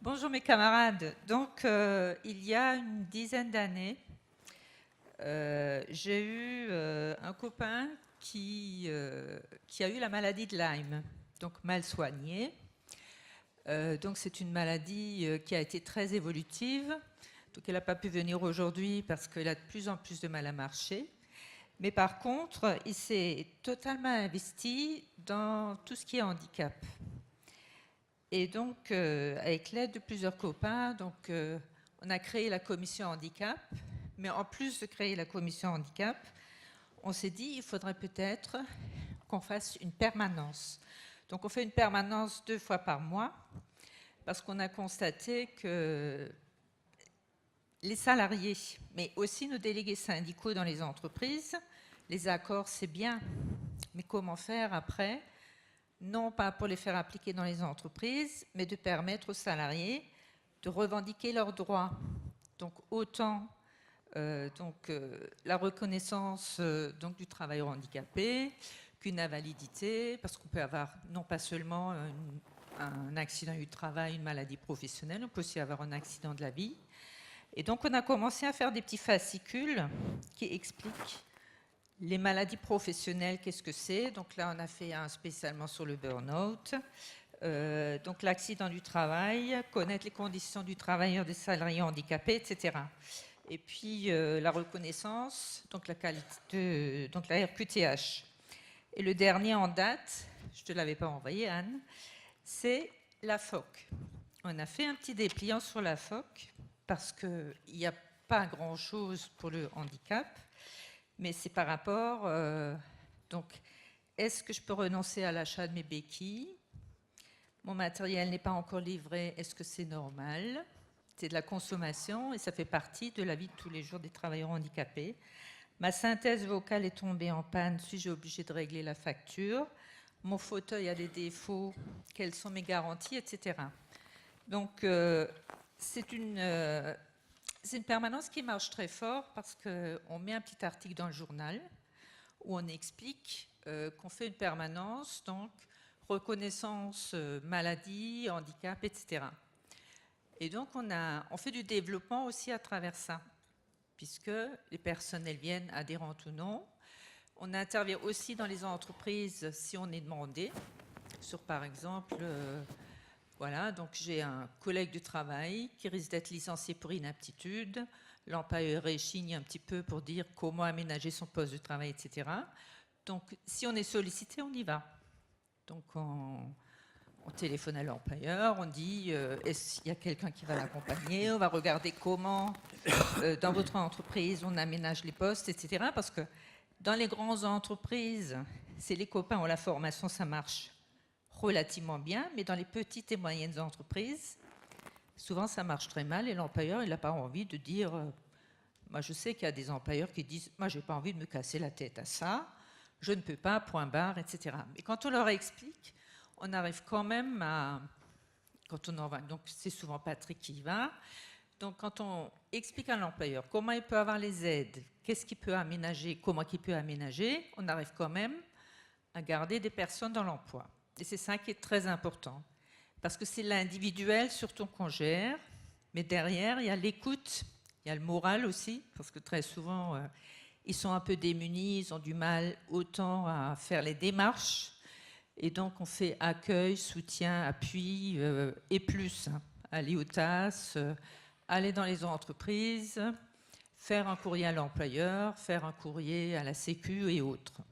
Bonjour mes camarades. Donc, il y a une dizaine d'années, j'ai eu un copain qui a eu la maladie de Lyme, donc mal soigné. Donc, c'est une maladie qui a été très évolutive. Donc, elle n'a pas pu venir aujourd'hui parce qu'elle a de plus en plus de mal à marcher. Mais par contre, il s'est totalement investi dans tout ce qui est handicap. Et donc, avec l'aide de plusieurs copains, donc, on a créé la commission handicap. Mais en plus de créer la commission handicap, on s'est dit il faudrait peut-être qu'on fasse une permanence. Donc, on fait une permanence 2 fois par mois parce qu'on a constaté que les salariés, mais aussi nos délégués syndicaux dans les entreprises, les accords, c'est bien, mais comment faire après ? Non pas pour les faire appliquer dans les entreprises, mais de permettre aux salariés de revendiquer leurs droits. Donc autant la reconnaissance donc, du travailleur handicapé qu'une invalidité, parce qu'on peut avoir non pas seulement un accident du travail, une maladie professionnelle, on peut aussi avoir un accident de la vie. Et donc on a commencé à faire des petits fascicules qui expliquent les maladies professionnelles, qu'est-ce que c'est? Donc là, on a fait un spécialement sur le burn-out. Donc l'accident du travail, connaître les conditions du travailleur des salariés handicapés, etc. Et puis la reconnaissance, donc la qualité, donc la RQTH. Et le dernier en date, je ne te l'avais pas envoyé, Anne, c'est la FOC. On a fait un petit dépliant sur la FOC parce qu'il n'y a pas grand-chose pour le handicap. Mais c'est par rapport, donc, est-ce que je peux renoncer à l'achat de mes béquilles? Mon matériel n'est pas encore livré, est-ce que c'est normal? C'est de la consommation et ça fait partie de la vie de tous les jours des travailleurs handicapés. Ma synthèse vocale est tombée en panne, suis-je obligée de régler la facture? Mon fauteuil a des défauts, quelles sont mes garanties, etc. Donc, c'est une permanence qui marche très fort parce qu'on met un petit article dans le journal où on explique qu'on fait une permanence, donc reconnaissance maladie, handicap, etc. Et donc on fait du développement aussi à travers ça, puisque les personnes elles viennent adhérentes ou non. On intervient aussi dans les entreprises si on est demandé, sur par exemple... Voilà, donc j'ai un collègue de travail qui risque d'être licencié pour inaptitude. L'employeur réchigne un petit peu pour dire comment aménager son poste de travail, etc. Donc, si on est sollicité, on y va. Donc, on téléphone à l'employeur, on dit est-ce qu'il y a quelqu'un qui va l'accompagner? On va regarder comment, dans votre entreprise, on aménage les postes, etc. Parce que dans les grandes entreprises, c'est les copains ont la formation, ça marche relativement bien, mais dans les petites et moyennes entreprises, souvent ça marche très mal et l'employeur, il n'a pas envie de dire... moi, je sais qu'il y a des employeurs qui disent « moi, je n'ai pas envie de me casser la tête à ça, je ne peux pas, point barre, etc. » Mais quand on leur explique, on arrive quand même à... Quand on en va, donc c'est souvent Patrick qui y va. Donc quand on explique à l'employeur comment il peut avoir les aides, qu'est-ce qu'il peut aménager, comment il peut aménager, on arrive quand même à garder des personnes dans l'emploi. Et c'est ça qui est très important. Parce que c'est l'individuel surtout qu'on gère, mais derrière, il y a l'écoute, il y a le moral aussi, parce que très souvent, ils sont un peu démunis, ils ont du mal autant à faire les démarches. Et donc, on fait accueil, soutien, appui et plus. Hein. Aller au TAS, aller dans les entreprises, faire un courrier à l'employeur, faire un courrier à la Sécu et autres.